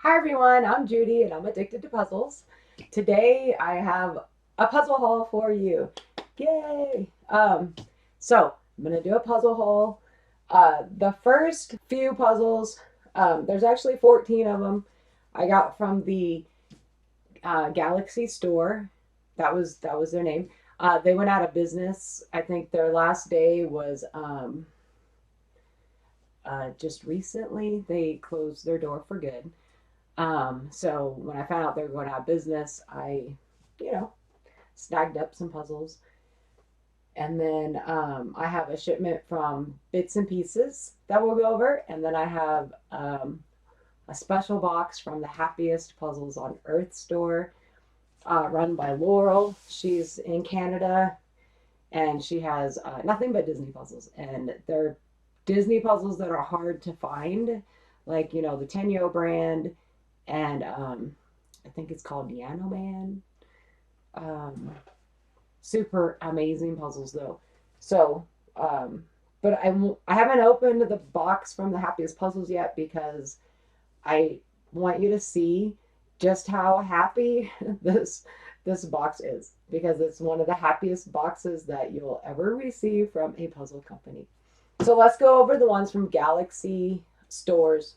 Hi everyone, I'm Judy and I'm addicted to puzzles. Today I have a puzzle haul for you. Yay! So I'm gonna do a puzzle haul. The first few puzzles, there's actually 14 of them. I got from the Galaxy store. That was their name. They went out of business. I think their last day was just recently. They closed their door for good. So when I found out they were going out of business, you know, snagged up some puzzles. And then I have a shipment from Bits and Pieces that we'll go over. And then I have a special box from the Happiest Puzzles on Earth store, run by Laurel. She's in Canada and she has nothing but Disney puzzles. And they're Disney puzzles that are hard to find, like, the Tenyo brand and I think it's called Piano Man. Um, Super amazing puzzles though. So, but I haven't opened the box from the Happiest Puzzles yet because I want you to see just how happy this box is because it's one of the happiest boxes that you'll ever receive from a puzzle company. So let's go over the ones from Galaxy stores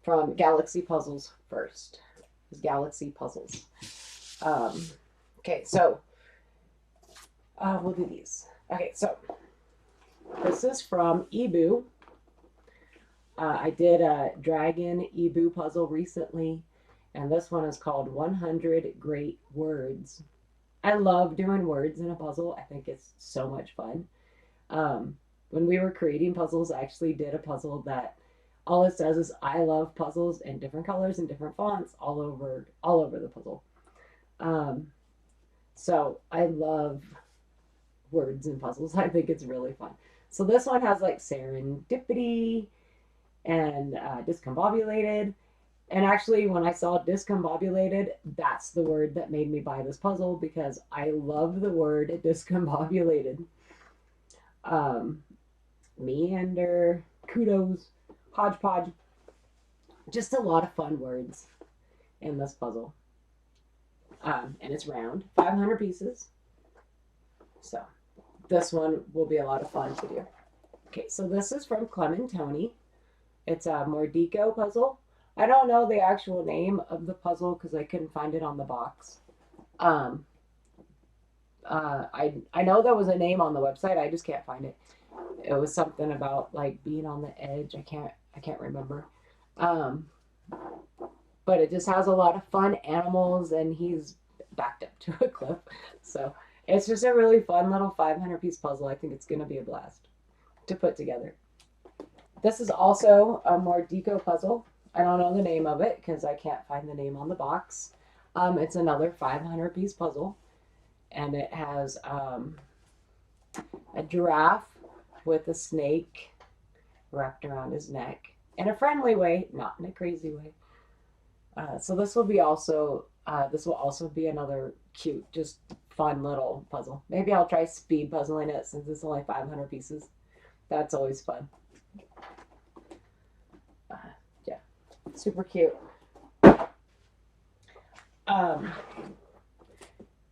from Galaxy Puzzles first. Galaxy Puzzles. Um, okay, so we'll do these. Okay, so this is from Ebu. I did a Dragon Ebu puzzle recently, and this one is called 100 Great Words. I love doing words in a puzzle. I think it's so much fun. When we were creating puzzles, I actually did a puzzle that all it says is I love puzzles in different colors and different fonts all over the puzzle. Um, so I love words in puzzles. I think it's really fun. So this one has like serendipity and discombobulated. And actually, when I saw discombobulated, that's the word that made me buy this puzzle because I love the word discombobulated. Um, Meander, kudos, hodgepodge, just a lot of fun words in this puzzle. And it's round, 500 pieces. So this one will be a lot of fun to do. Okay, so this is from Clementoni. It's a Mordico puzzle. I don't know the actual name of the puzzle because I couldn't find it on the box. Um, I know there was a name on the website. I just can't find it. It was something about like being on the edge. I can't remember. Um, but it just has a lot of fun animals, and he's backed up to a cliff. So it's just a really fun little 500-piece puzzle. I think it's going to be a blast to put together. This is also a Mordico puzzle. I don't know the name of it because I can't find the name on the box. It's another 500-piece puzzle, and it has a giraffe with a snake wrapped around his neck in a friendly way, not in a crazy way. So this will also be another cute, just fun little puzzle. Maybe I'll try speed puzzling it since it's only 500 pieces. That's always fun. Yeah, super cute. Um,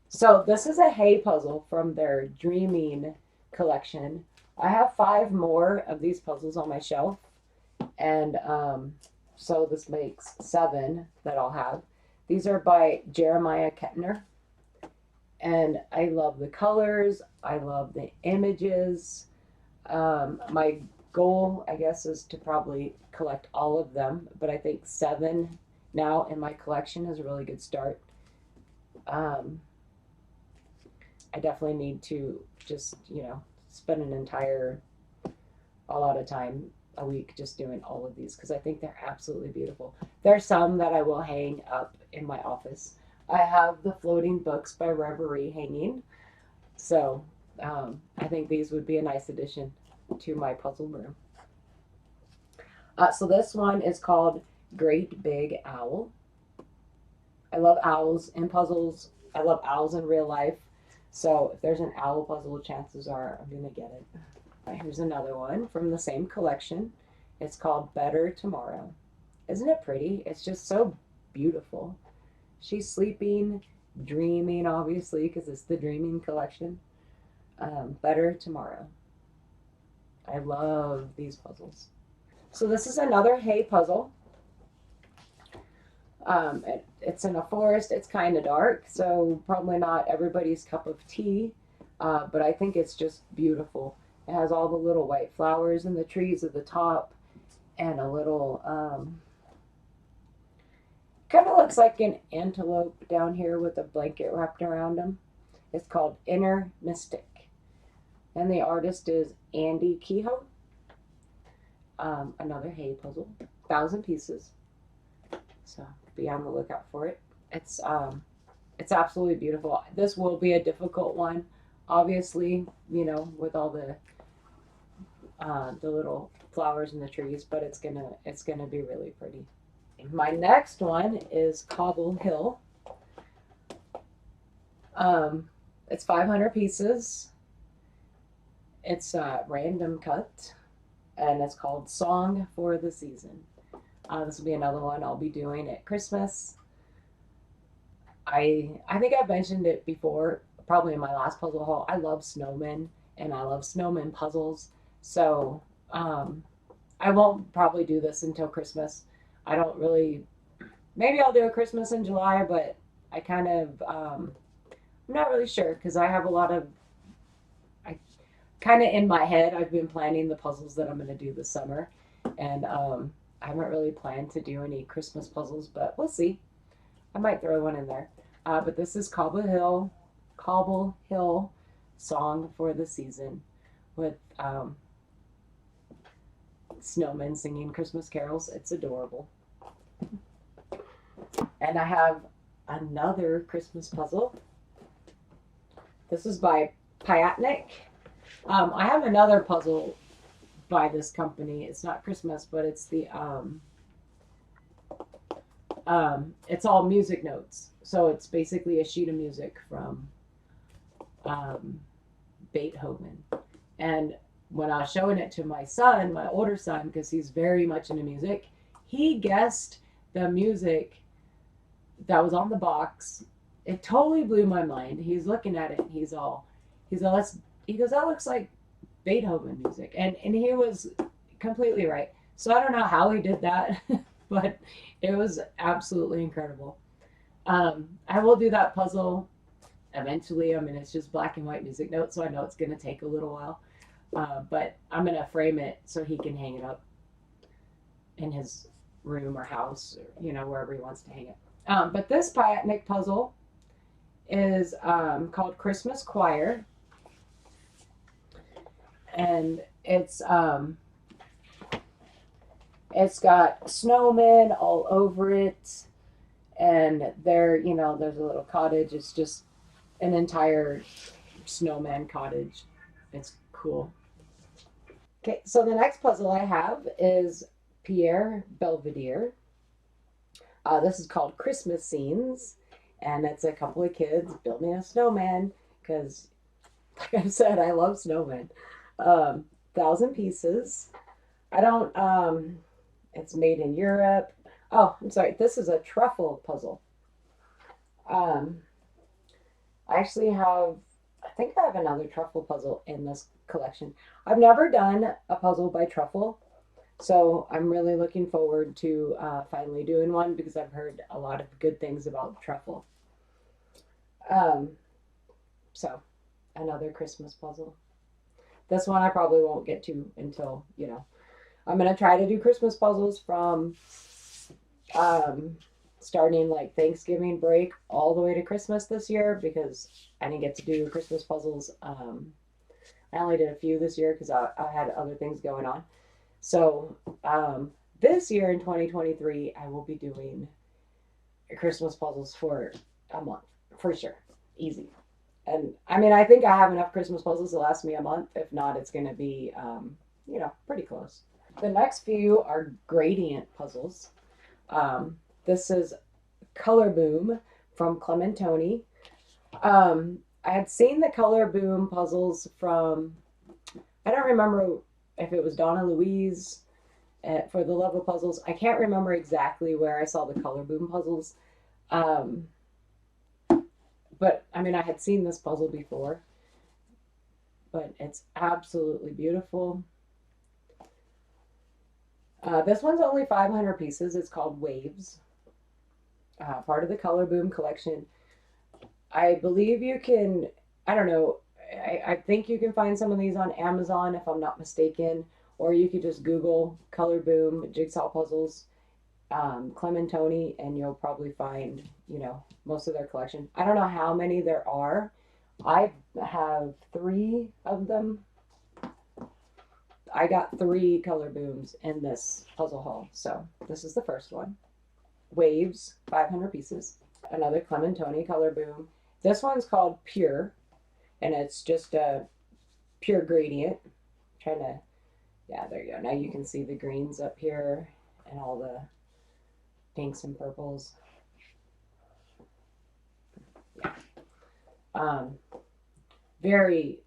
so this is a hay puzzle from their Dreaming collection. I have 5 more of these puzzles on my shelf, and so this makes 7 that I'll have. These are by Jeremiah Kettner, and I love the colors. I love the images. My goal, I guess, is to probably collect all of them, but I think 7 now in my collection is a really good start. Um, I definitely need to just, spend a lot of time a week just doing all of these because I think they're absolutely beautiful. There's some that I will hang up in my office. I have the floating books by Reverie hanging, so I think these would be a nice addition to my puzzle room. So this one is called Great Big Owl. I love owls in puzzles. I love owls in real life. So if there's an owl puzzle, chances are I'm going to get it. Right, here's another one from the same collection. It's called Better Tomorrow. Isn't it pretty? It's just so beautiful. She's sleeping, dreaming, obviously, because it's the dreaming collection. Better tomorrow. I love these puzzles. So this is another hay puzzle. It's in a forest. It's kind of dark, so probably not everybody's cup of tea, but I think it's just beautiful. It has all the little white flowers and the trees at the top, and a little, kind of looks like an antelope down here with a blanket wrapped around him. It's called Inner Mystic, and the artist is Andy Kehoe. Another hay puzzle, 1,000 pieces. So be on the lookout for it. It's absolutely beautiful. This will be a difficult one, obviously, you know, with all the little flowers in the trees, but it's gonna be really pretty. My next one is Cobble Hill. It's 500 pieces. It's random cut, and it's called Song for the Season. This will be another one I'll be doing at Christmas. I think I've mentioned it before, probably in my last puzzle haul. I love snowmen, and I love snowman puzzles. So I won't probably do this until Christmas. I don't really. Maybe I'll do a Christmas in July, but I kind of I'm not really sure because I have a lot of. I kind of in my head I've been planning the puzzles that I'm going to do this summer, and I haven't really planned to do any Christmas puzzles, but we'll see. I might throw one in there. But this is Cobble Hill Song for the Season with snowmen singing Christmas carols. It's adorable. And I have another Christmas puzzle. This is by Piatnik. I have another puzzle by this company. It's not Christmas, but it's the it's all music notes. So it's basically a sheet of music from Beethoven. And when I was showing it to my son, my older son, because he's very much into music, he guessed the music that was on the box. It totally blew my mind. He's looking at it and he goes, that looks like Beethoven music. And he was completely right. So I don't know how he did that, but it was absolutely incredible. I will do that puzzle eventually. I mean, it's just black and white music notes, so I know it's going to take a little while. But I'm going to frame it so he can hang it up in his room or house, or, you know, wherever he wants to hang it. But this Piatnik puzzle is called Christmas Choir. And it's got snowmen all over it. And there's a little cottage. It's just an entire snowman cottage. It's cool. Okay, so the next puzzle I have is Pierre Belvedere. This is called Christmas Scenes, and it's a couple of kids building a snowman because, like I said, I love snowmen. 1,000 pieces. It's made in Europe. Oh, I'm sorry. This is a truffle puzzle. I think I have another truffle puzzle in this collection. I've never done a puzzle by truffle, so I'm really looking forward to finally doing one because I've heard a lot of good things about truffle. So another Christmas puzzle. This one I probably won't get to until, I'm going to try to do Christmas puzzles from starting like Thanksgiving break all the way to Christmas this year because I didn't get to do Christmas puzzles. I only did a few this year because I had other things going on. So this year in 2023, I will be doing Christmas puzzles for a month for sure. Easy. And I mean, I think I have enough Christmas puzzles to last me a month. If not, it's going to be, pretty close. The next few are gradient puzzles. This is Color Boom from Clementoni. I had seen the Color Boom puzzles from, I don't remember if it was Donna Louise for the love of puzzles. I can't remember exactly where I saw the Color Boom puzzles. Um, but I mean, I had seen this puzzle before, but it's absolutely beautiful. This one's only 500 pieces. It's called Waves, part of the Color Boom collection. I believe you can, I don't know, I think you can find some of these on Amazon if I'm not mistaken, or you could just Google Color Boom Jigsaw Puzzles, Clementoni, and you'll probably find, you know, most of their collection. I don't know how many there are. I have 3 of them. I got 3 Color Booms in this puzzle haul. So this is the first one. Waves, 500 pieces. Another Clementoni Color Boom. This one's called Pure, and it's just a pure gradient. I'm trying to, yeah, there you go. Now you can see the greens up here and all the pinks and purples. Yeah. Very,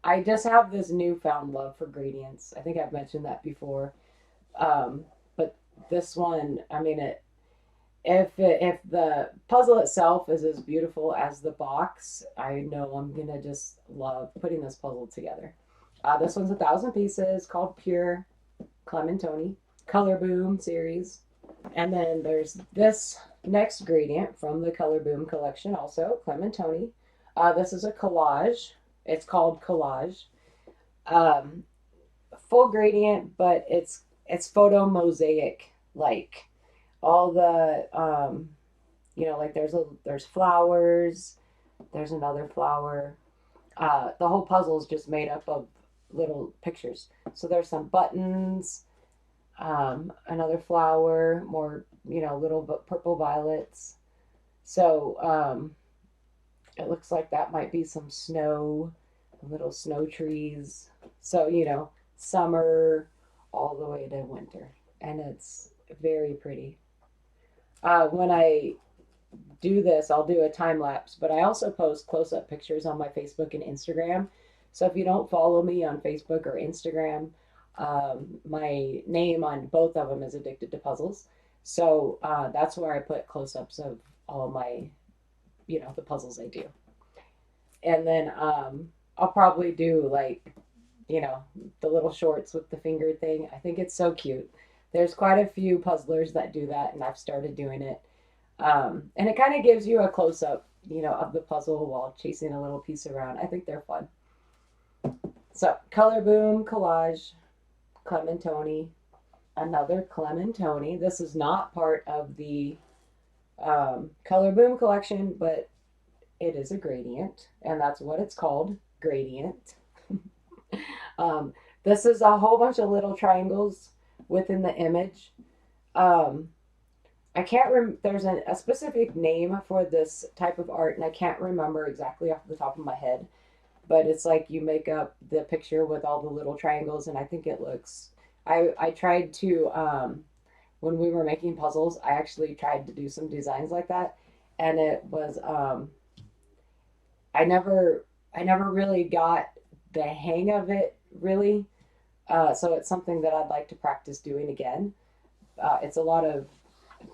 I just have this newfound love for gradients. I think I've mentioned that before. But this one, I mean, if the puzzle itself is as beautiful as the box, I know I'm gonna just love putting this puzzle together. This one's 1,000 pieces, called Pure Clementoni Color Boom series. And then there's this next gradient from the Color Boom collection, also Clementoni. This is a collage. It's called Collage. Full gradient, but it's photo mosaic like. All the you know, like there's flowers, there's another flower. The whole puzzle is just made up of little pictures. So there's some buttons, another flower, more, you know, little purple violets. So it looks like that might be some snow, little snow trees. So, you know, summer all the way to winter, and it's very pretty. When I do this, I'll do a time lapse, but I also post close-up pictures on my Facebook and Instagram. So if you don't follow me on Facebook or Instagram, my name on both of them is Addicted to Puzzles. So that's where I put close-ups of all my, you know, the puzzles I do. And then I'll probably do, like, you know, the little shorts with the finger thing. I think it's so cute. There's quite a few puzzlers that do that, and I've started doing it. And it kind of gives you a close-up, you know, of the puzzle while chasing a little piece around. I think they're fun. So, Color Boom, Collage, Clementoni, another Clementoni. This is not part of the Color Boom collection, but it is a gradient, and that's what it's called, gradient. This is a whole bunch of little triangles within the image. I can't remember, there's a specific name for this type of art, and I can't remember exactly off the top of my head, but it's like you make up the picture with all the little triangles, and I think it looks, I tried to, when we were making puzzles, I actually tried to do some designs like that, and it was, I never really got the hang of it, really. So it's something that I'd like to practice doing again. It's a lot of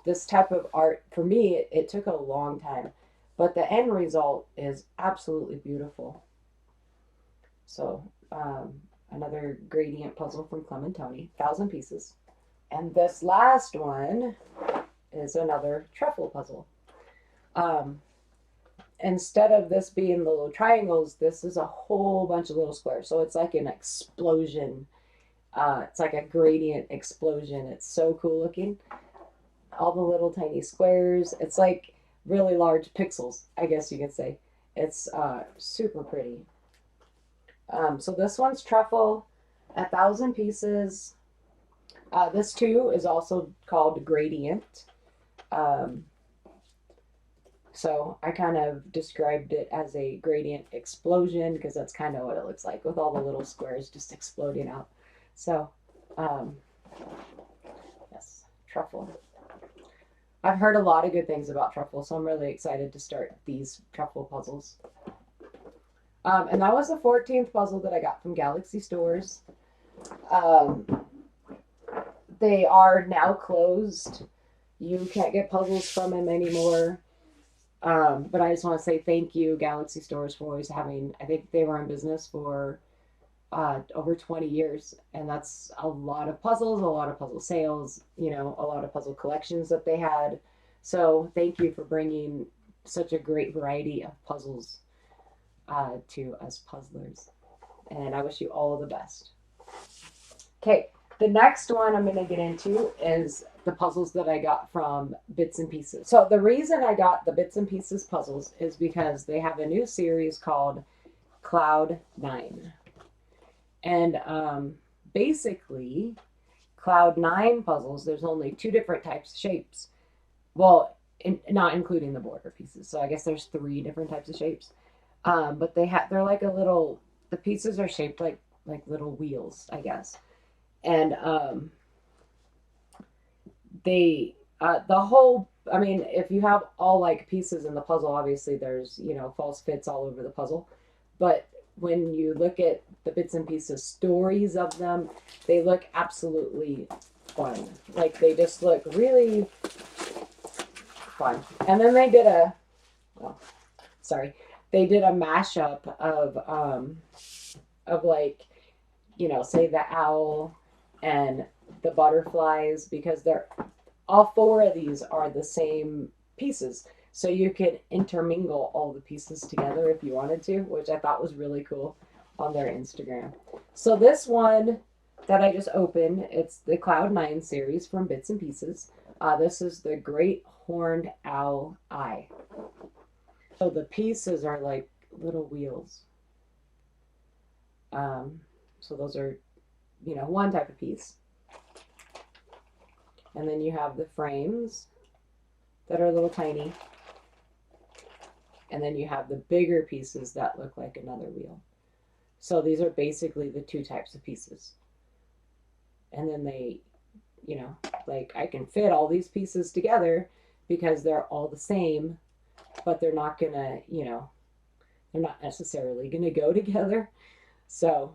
this type of art. For me, it took a long time, but the end result is absolutely beautiful. So another gradient puzzle from Clementoni, 1,000 pieces. And this last one is another truffle puzzle. Instead of this being the little triangles, this is a whole bunch of little squares. So it's like an explosion. It's like a gradient explosion. It's so cool looking. All the little tiny squares. It's like really large pixels, I guess you could say. It's super pretty. So this one's truffle, 1,000 pieces. This too is also called gradient. So I kind of described it as a gradient explosion because that's kind of what it looks like with all the little squares just exploding out. So, yes, truffle. I've heard a lot of good things about truffle, so I'm really excited to start these truffle puzzles. And that was the 14th puzzle that I got from Galaxy Stores. they are now closed. You can't get puzzles from them anymore. But I just want to say thank you, Galaxy Stores, for always having, I think they were in business for over 20 years. And that's a lot of puzzles, a lot of puzzle sales, you know, a lot of puzzle collections that they had. So thank you for bringing such a great variety of puzzles to us puzzlers. And I wish you all the best. Okay, the next one I'm going to get into is the puzzles that I got from Bits and Pieces. So the reason I got the Bits and Pieces puzzles is because they have a new series called Cloud 9. And basically, Cloud 9 puzzles, there's only 2 different types of shapes. Well, not including the border pieces. So I guess there's 3 different types of shapes. But they're like a little, the pieces are shaped like little wheels, I guess. And the whole, I mean, if you have all like pieces in the puzzle, obviously there's, you know, false fits all over the puzzle. But when you look at the Bits and Pieces stories of them, they look absolutely fun. Like they just look really fun. And then they did they did a mashup of like, you know, say the owl and the butterflies, because they're all 4 of these are the same pieces. So you could intermingle all the pieces together if you wanted to, which I thought was really cool on their Instagram. So this one that I just opened, it's the Cloud 9 series from Bits and Pieces. This is the Great Horned Owl Eye. So the pieces are like little wheels. So those are, you know, one type of piece. And then you have the frames that are a little tiny. And then you have the bigger pieces that look like another wheel. So these are basically the 2 types of pieces. And then they, you know, like I can fit all these pieces together because they're all the same, but they're not gonna, you know, they're not necessarily gonna go together. So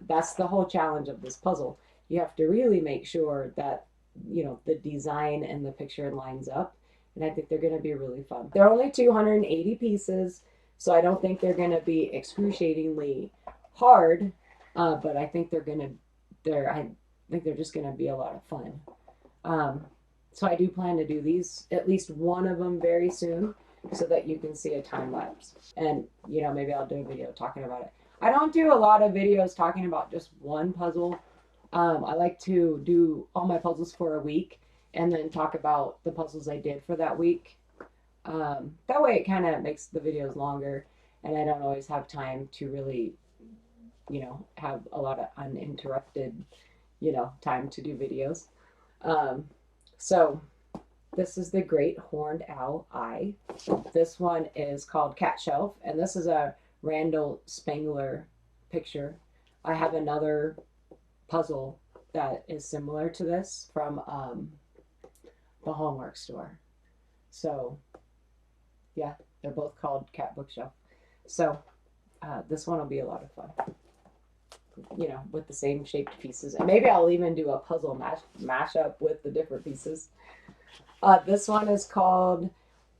that's the whole challenge of this puzzle. You have to really make sure that, you know, the design and the picture lines up. And I think they're going to be really fun. They're only 280 pieces, so I don't think they're going to be excruciatingly hard. But I think I think they're just going to be a lot of fun. So I do plan to do these, at least one of them very soon, so that you can see a time lapse. And, you know, maybe I'll do a video talking about it. I don't do a lot of videos talking about just one puzzle. I like to do all my puzzles for a week and then talk about the puzzles I did for that week. That way it kind of makes the videos longer, and I don't always have time to really, you know, have a lot of uninterrupted, you know, time to do videos. So this is the Great Horned Owl Eye. This one is called Cat Shelf, and this is a Randall Spangler picture. I have another puzzle that is similar to this from the Hallmark store. So yeah, they're both called Cat Bookshelf. So this one will be a lot of fun, you know, with the same shaped pieces. And maybe I'll even do a puzzle mashup with the different pieces. This one is called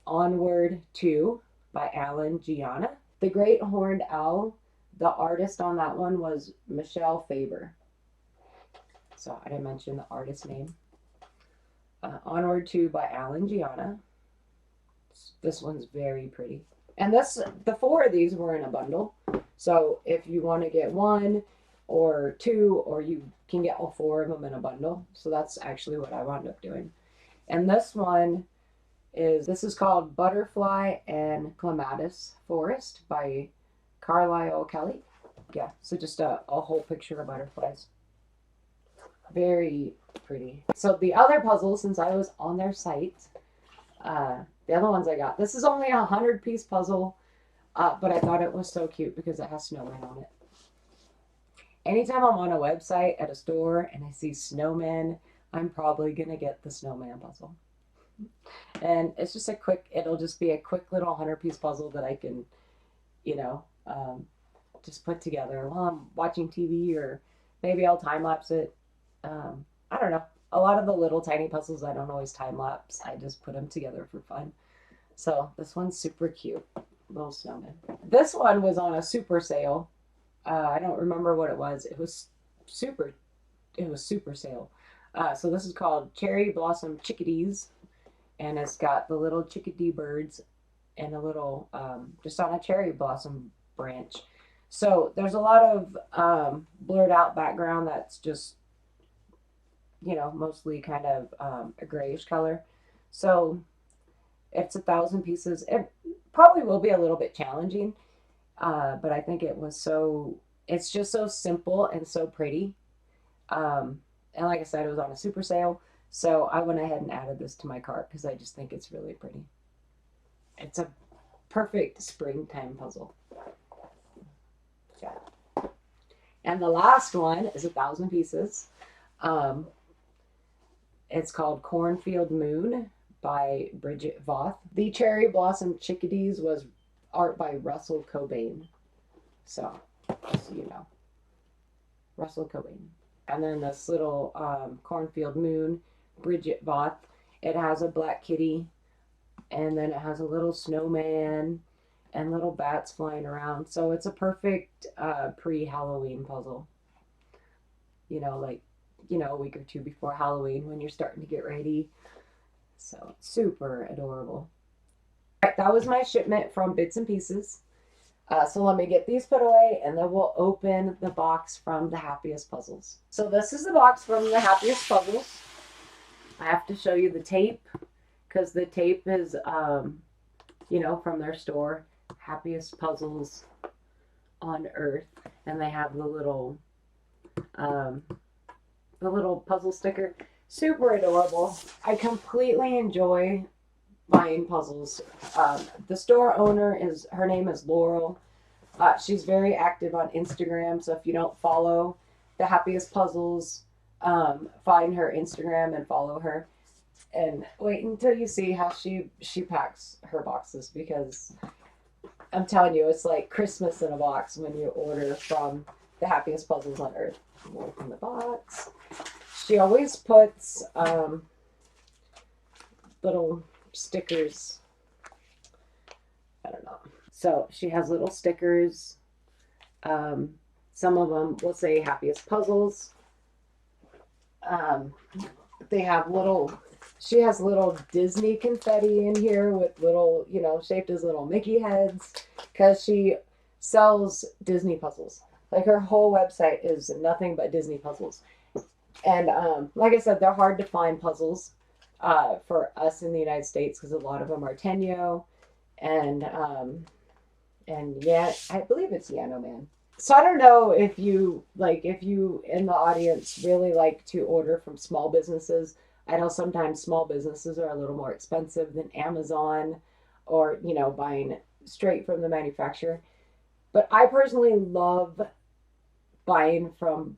Onward 2 by Alan Gianna. The Great Horned Owl, the artist on that one was Michelle Faber. So I didn't mention the artist name. Onward 2 by Alan Gianna. This one's very pretty. And the 4 of these were in a bundle. So if you want to get 1 or 2, or you can get all 4 of them in a bundle. So that's actually what I wound up doing. And this one this is called Butterfly and Clematis Forest by Carlisle Kelly. Yeah, so just a whole picture of butterflies. Very pretty. So the other puzzle, since I was on their site, the other ones I got, this is only a 100-piece puzzle, but I thought it was so cute because it has snowmen on it. Anytime I'm on a website at a store and I see snowmen, I'm probably going to get the snowman puzzle. And it's just it'll just be a quick little 100-piece puzzle that I can, you know, just put together while I'm watching TV, or maybe I'll time lapse it. I don't know. A lot of the little tiny puzzles I don't always time lapse. I just put them together for fun. So this one's super cute. Little snowman. This one was on a super sale. I don't remember what it was. Super. It was super sale. So this is called Cherry Blossom Chickadees, and it's got the little chickadee birds and a little just on a cherry blossom branch. So there's a lot of blurred out background that's just, you know, mostly kind of a grayish color. So it's 1,000 pieces. It probably will be a little bit challenging, but I think it's just so simple and so pretty. And like I said, it was on a super sale. So I went ahead and added this to my cart because I just think it's really pretty. It's a perfect springtime puzzle. Yeah. And the last one is 1,000 pieces. Um, it's called Cornfield Moon by Bridget Voth. The Cherry Blossom Chickadees was art by Russell Cobain. So, just so you know, Russell Cobain. And then this little Cornfield Moon, Bridget Voth. It has a black kitty, and then it has a little snowman and little bats flying around. So it's a perfect pre-Halloween puzzle. You know, like, you know, a week or two before Halloween when you're starting to get ready. So super adorable. All right, that was my shipment from Bits and Pieces. So let me get these put away, and then we'll open the box from the Happiest Puzzles. So this is the box from the Happiest Puzzles. I have to show you the tape because the tape is, you know, from their store, Happiest Puzzles on Earth, and they have the little puzzle sticker. Super adorable. I completely enjoy buying puzzles. The store owner her name is Laurel. She's very active on Instagram, so if you don't follow the Happiest Puzzles, find her Instagram and follow her. And wait until you see how she packs her boxes, because I'm telling you, it's like Christmas in a box when you order from the Happiest Puzzles on Earth. Open the box. She always puts little stickers. I don't know. So she has little stickers. Some of them will say Happiest Puzzles. They have she has little Disney confetti in here with little, you know, shaped as little Mickey heads, because she sells Disney puzzles. Like, her whole website is nothing but Disney puzzles. And like I said, they're hard to find puzzles for us in the United States, because a lot of them are Tenyo and yeah, I believe it's Yano Man. So I don't know if you in the audience really like to order from small businesses. I know sometimes small businesses are a little more expensive than Amazon, or, you know, buying straight from the manufacturer. But I personally love buying from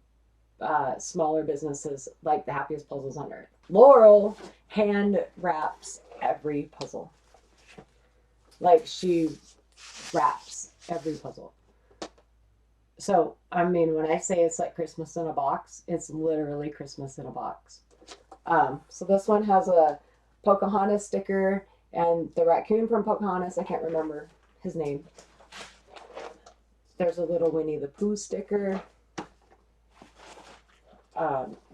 smaller businesses like the Happiest Puzzles on Earth. Laurel hand wraps every puzzle. Like, she wraps every puzzle. So, I mean, when I say it's like Christmas in a box, it's literally Christmas in a box. So this one has a Pocahontas sticker and the raccoon from Pocahontas. I can't remember his name. There's a little Winnie the Pooh sticker.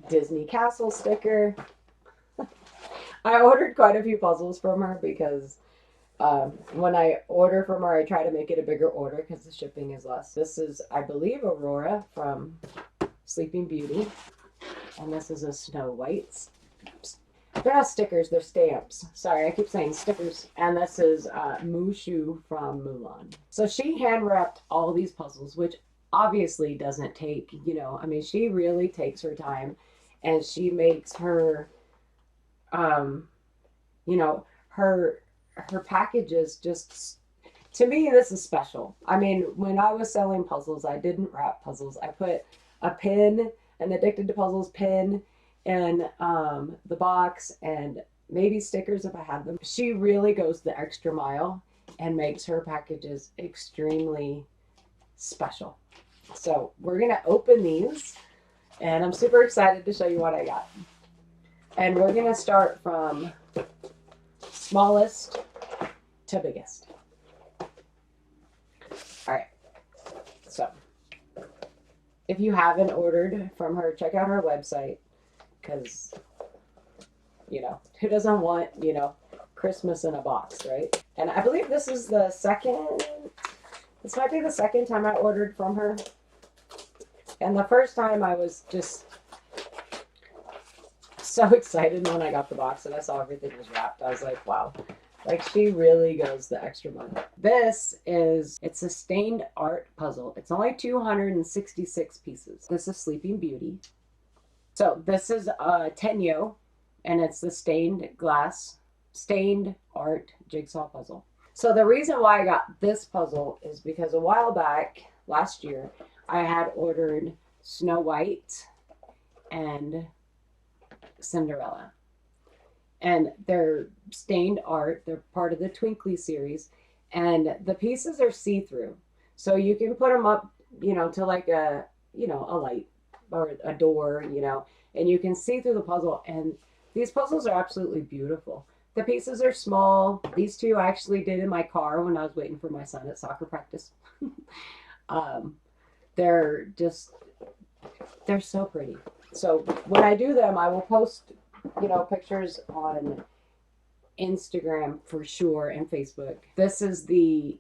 Disney Castle sticker. I ordered quite a few puzzles from her because when I order from her, I try to make it a bigger order because the shipping is less. This is, I believe, Aurora from Sleeping Beauty. And this is a Snow White. They're not stickers, they're stamps. Sorry, I keep saying stickers. And this is Mushu from Mulan. So she hand wrapped all these puzzles, which obviously doesn't take, you know, I mean, she really takes her time, and she makes her, you know, her packages just, to me, this is special. I mean, when I was selling puzzles, I didn't wrap puzzles. I put a pin, an Addicted to Puzzles pin, in the box, and maybe stickers if I had them. She really goes the extra mile and makes her packages extremely special. So we're gonna open these, And I'm super excited to show you what I got. And we're going to start from smallest to biggest. All right. So if you haven't ordered from her, check out her website, because, you know, who doesn't want, you know, Christmas in a box, right? And I believe this is the second, this might be the second time I ordered from her. And the first time I was just so excited when I got the box and I saw everything was wrapped. I was like, wow, like she really goes the extra mile. This is, it's a stained art puzzle. It's only 266 pieces. This is Sleeping Beauty. So this is a Tenyo, and it's the stained art jigsaw puzzle. So the reason why I got this puzzle is because a while back, last year, I had ordered Snow White and Cinderella. And they're stained art. They're part of the Twinkly series. And the pieces are see-through. So you can put them up, you know, to like a, you know, a light or a door, you know, and you can see through the puzzle. And these puzzles are absolutely beautiful. The pieces are small. These two I actually did in my car when I was waiting for my son at soccer practice. They're so pretty. So when I do them, I will post, you know, pictures on Instagram for sure and Facebook. This is the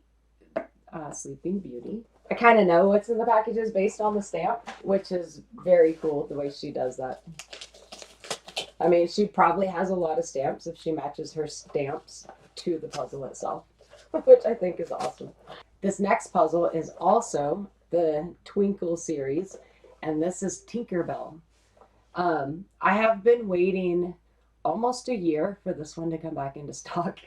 Sleeping Beauty. I kind of know what's in the packages based on the stamp, which is very cool the way she does that. I mean, she probably has a lot of stamps if she matches her stamps to the puzzle itself, which I think is awesome. This next puzzle is also the Twinkle series, and this is Tinkerbell. I have been waiting almost a year for this one to come back into stock.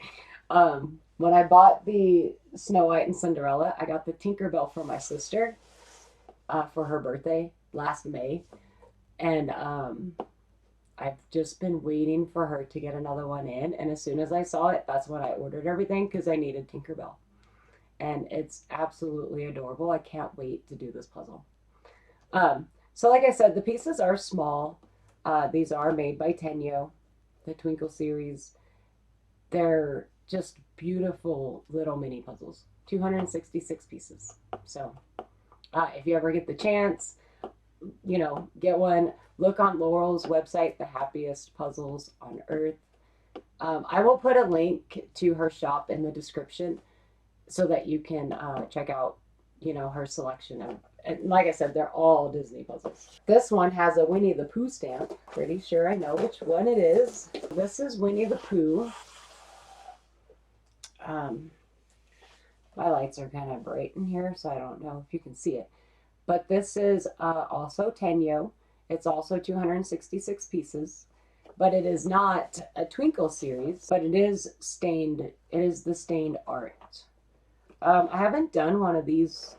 When I bought the Snow White and Cinderella, I got the Tinkerbell for my sister for her birthday last May. And I've just been waiting for her to get another one in. And as soon as I saw it, that's when I ordered everything, because I needed Tinkerbell. And it's absolutely adorable. I can't wait to do this puzzle. So like I said, the pieces are small. These are made by Tenyo, the Twinkle series. They're just beautiful little mini puzzles. 266 pieces. So if you ever get the chance, you know, get one. Look on Laurel's website, The Happiest Puzzles on Earth. I will put a link to her shop in the description so that you can check out, you know, her selection of. And like I said, they're all Disney puzzles. This one has a Winnie the Pooh stamp. Pretty sure I know which one it is. This is Winnie the Pooh. My lights are kind of bright in here, so I don't know if you can see it. But this is also Tenyo. It's also 266 pieces. But it is not a Twinkle series, but it is stained. It is the stained art. I haven't done one of these.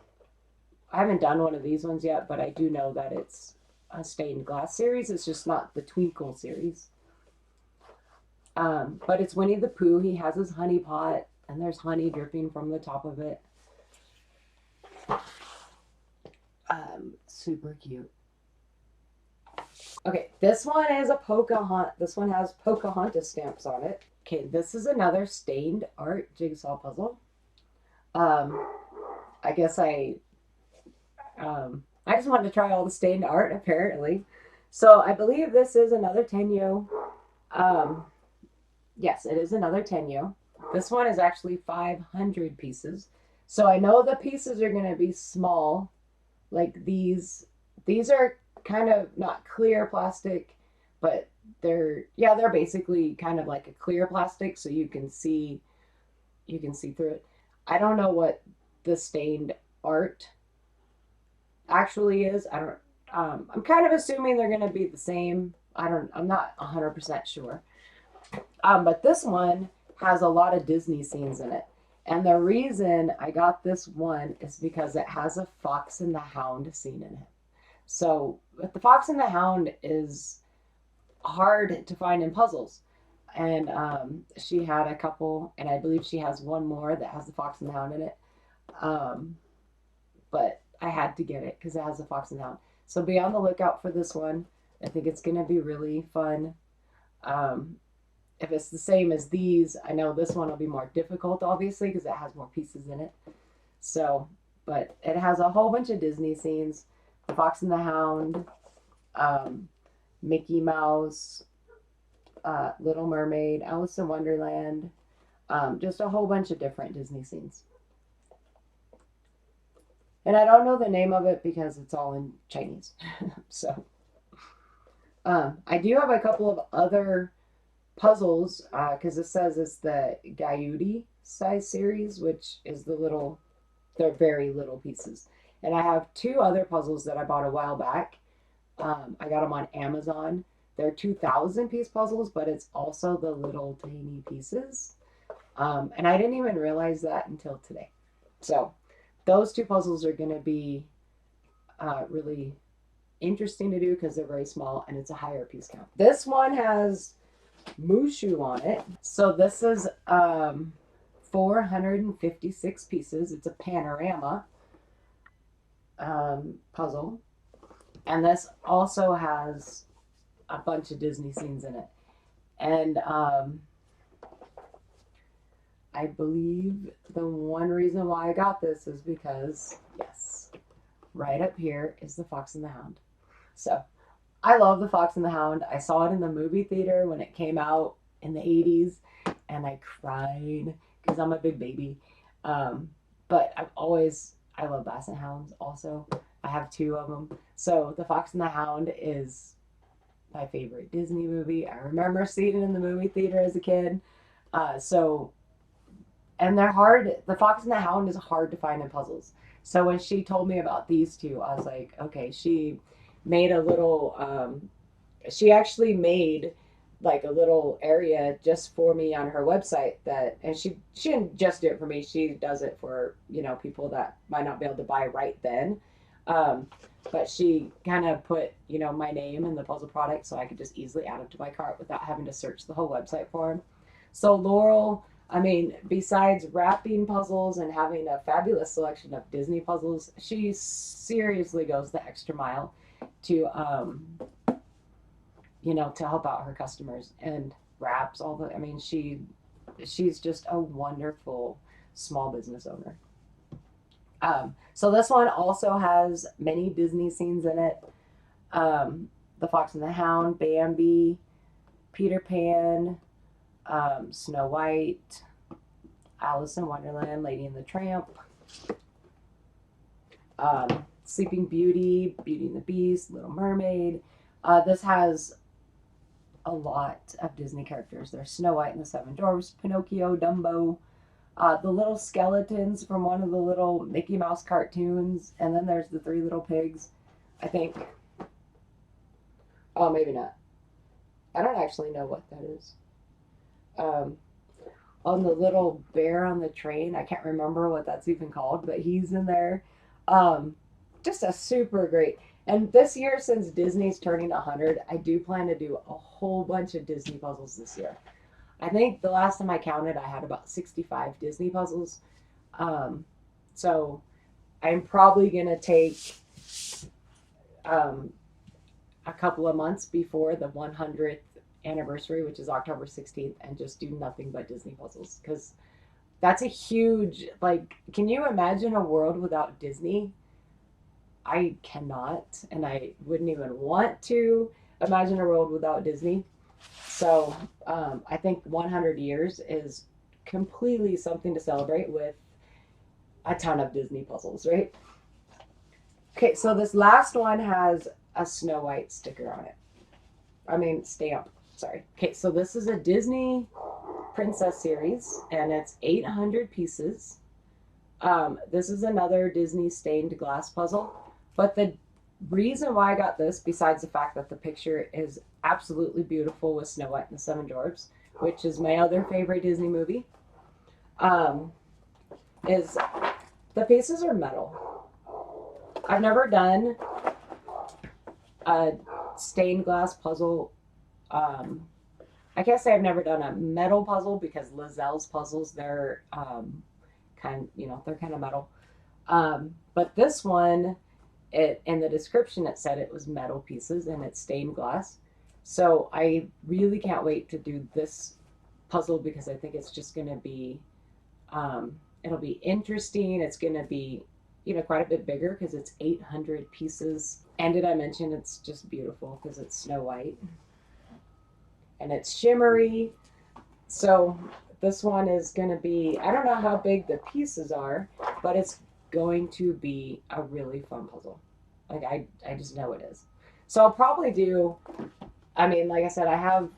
I haven't done one of these ones yet, but I do know that it's a stained glass series. It's just not the Twinkle series. But it's Winnie the Pooh. He has his honey pot, and there's honey dripping from the top of it. Super cute. Okay, this one is a Pocahontas. This one has Pocahontas stamps on it. Okay, this is another stained art jigsaw puzzle. I guess I just wanted to try all the stained art, apparently. So I believe this is another Tenyo. Yes, it is another Tenyo. This one is actually 500 pieces. So I know the pieces are going to be small. Like these are kind of not clear plastic, but they're basically kind of like a clear plastic, so you can see through it. I don't know what the stained art actually is. I'm kind of assuming they're going to be the same. I'm not 100% sure. But this one has a lot of Disney scenes in it. And the reason I got this one is because it has a Fox and the Hound scene in it. So the Fox and the Hound is hard to find in puzzles. And she had a couple, and I believe she has one more that has the Fox and the Hound in it. But I had to get it because it has the Fox and the Hound. So be on the lookout for this one. I think it's going to be really fun. Um, if it's the same as these, I know this one will be more difficult, obviously, because it has more pieces in it. So, but it has a whole bunch of Disney scenes. The Fox and the Hound, um, Mickey Mouse, Little Mermaid, Alice in Wonderland, just a whole bunch of different Disney scenes. And I don't know the name of it because it's all in Chinese. So, I do have a couple of other puzzles because it says it's the Gayudi size series, which is they're very little pieces. And I have two other puzzles that I bought a while back. I got them on Amazon. They're 2,000 piece puzzles, but it's also the little tiny pieces. And I didn't even realize that until today. So those two puzzles are going to be really interesting to do because they're very small and it's a higher piece count. This one has Mushu on it. So this is 456 pieces. It's a panorama puzzle. And this also has a bunch of Disney scenes in it. And I believe the one reason why I got this is because, yes, right up here is the Fox and the Hound. So I love the Fox and the Hound. I saw it in the movie theater when it came out in the 80s, and I cried because I'm a big baby. But I love Basset Hounds also. I have two of them. So the Fox and the Hound is my favorite Disney movie. I remember seeing it in the movie theater as a kid. And they're hard. The Fox and the Hound is hard to find in puzzles. So when she told me about these two, I was like, okay, she made a little, she actually made like a little area just for me on her website and she didn't just do it for me. She does it for, people that might not be able to buy right then. But she kind of put, my name in the puzzle product so I could just easily add them to my cart without having to search the whole website for them. So Laurel, besides wrapping puzzles and having a fabulous selection of Disney puzzles, she seriously goes the extra mile to, to help out her customers and wraps she's just a wonderful small business owner. So this one also has many Disney scenes in it. The Fox and the Hound, Bambi, Peter Pan, Snow White, Alice in Wonderland, Lady and the Tramp, Sleeping Beauty, Beauty and the Beast, Little Mermaid. This has a lot of Disney characters. There's Snow White and the Seven Dwarfs, Pinocchio, Dumbo, the little skeletons from one of the little Mickey Mouse cartoons, and then there's the Three Little Pigs, I think. Oh, maybe not. I don't actually know what that is. On the little bear on the train, I can't remember what that's even called, but he's in there. Just a super great. And this year, since Disney's turning 100, I do plan to do a whole bunch of Disney puzzles this year. I think the last time I counted, I had about 65 Disney puzzles. So I'm probably going to take a couple of months before the 100th anniversary, which is October 16th, and just do nothing but Disney puzzles. Because that's a huge, can you imagine a world without Disney? I cannot, and I wouldn't even want to imagine a world without Disney. So I think 100 years is completely something to celebrate with a ton of Disney puzzles, right? Okay, so this last one has a Snow White sticker on it. Stamp, sorry. Okay, so this is a Disney Princess series, and it's 800 pieces. This is another Disney stained glass puzzle. But the reason why I got this, besides the fact that the picture is absolutely beautiful with Snow White and the Seven Dwarfs, which is my other favorite Disney movie, is the pieces are metal. I've never done a stained glass puzzle. I can't say I've never done a metal puzzle because Lazelle's puzzles, they're kind of metal. But this one in the description it said it was metal pieces and it's stained glass. So I really can't wait to do this puzzle because I think it's just going to be, it'll be interesting. It's going to be, you know, quite a bit bigger because it's 800 pieces. And did I mention it's just beautiful because it's Snow White and it's shimmery. So this one is going to be, I don't know how big the pieces are, but it's going to be a really fun puzzle. Like I just know it is. So I'll probably do, I mean, like I said, I have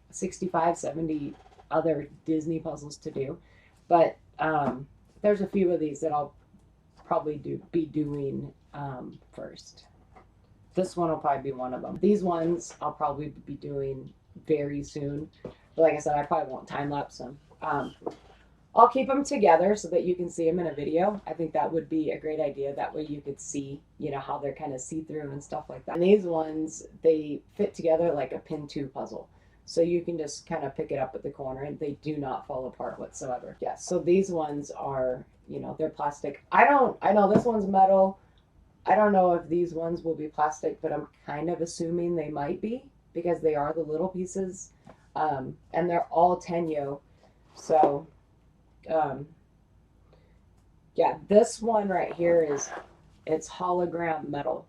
65, 70 other Disney puzzles to do, but there's a few of these that I'll probably be doing first. This one will probably be one of them. These ones I'll probably be doing very soon. But like I said, I probably won't time lapse them. I'll keep them together so that you can see them in a video. I think that would be a great idea. That way you could see, you know, how they're kind of see-through and stuff like that. And these ones, they fit together like a pin 2 puzzle. So you can just kind of pick it up at the corner and they do not fall apart whatsoever. Yeah, so these ones are, you know, they're plastic. I know this one's metal. I don't know if these ones will be plastic, but I'm kind of assuming they might be because they are the little pieces. And they're all Tenyo. So, yeah, this one right here it's hologram metal.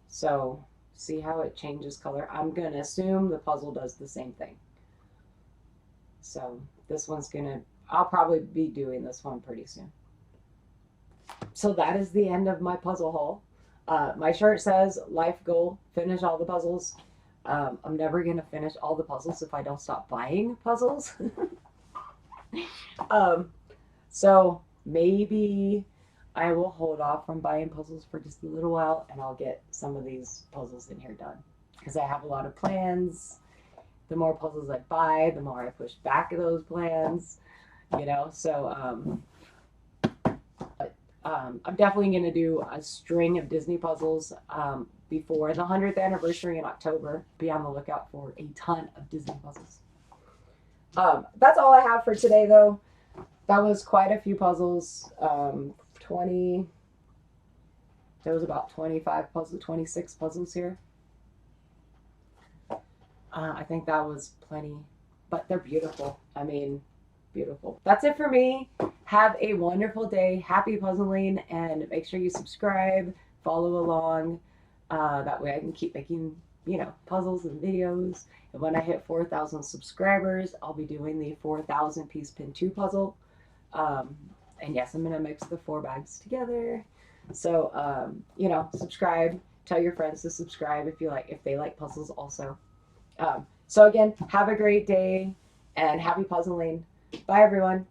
So see how it changes color? I'm going to assume the puzzle does the same thing. So this one's I'll probably be doing this one pretty soon. So that is the end of my puzzle haul. My shirt says life goal, finish all the puzzles. I'm never going to finish all the puzzles if I don't stop buying puzzles. So maybe I will hold off from buying puzzles for just a little while and I'll get some of these puzzles in here done because I have a lot of plans. The more puzzles I buy, the more I push back those plans, you know. So I'm definitely going to do a string of Disney puzzles before the 100th anniversary in October. Be on the lookout for a ton of Disney puzzles. That's all I have for today, though. That was quite a few puzzles. 20. There was about 25 puzzles, 26 puzzles here. I think that was plenty, but they're beautiful. I mean, beautiful. That's it for me. Have a wonderful day. Happy puzzling, and make sure you subscribe, follow along. That way I can keep making, you know, puzzles and videos. And when I hit 4,000 subscribers, I'll be doing the 4,000 piece pin 2 puzzle. And yes, I'm going to mix the 4 bags together. So, you know, subscribe. Tell your friends to subscribe if they like puzzles also. So again, have a great day and happy puzzling. Bye, everyone.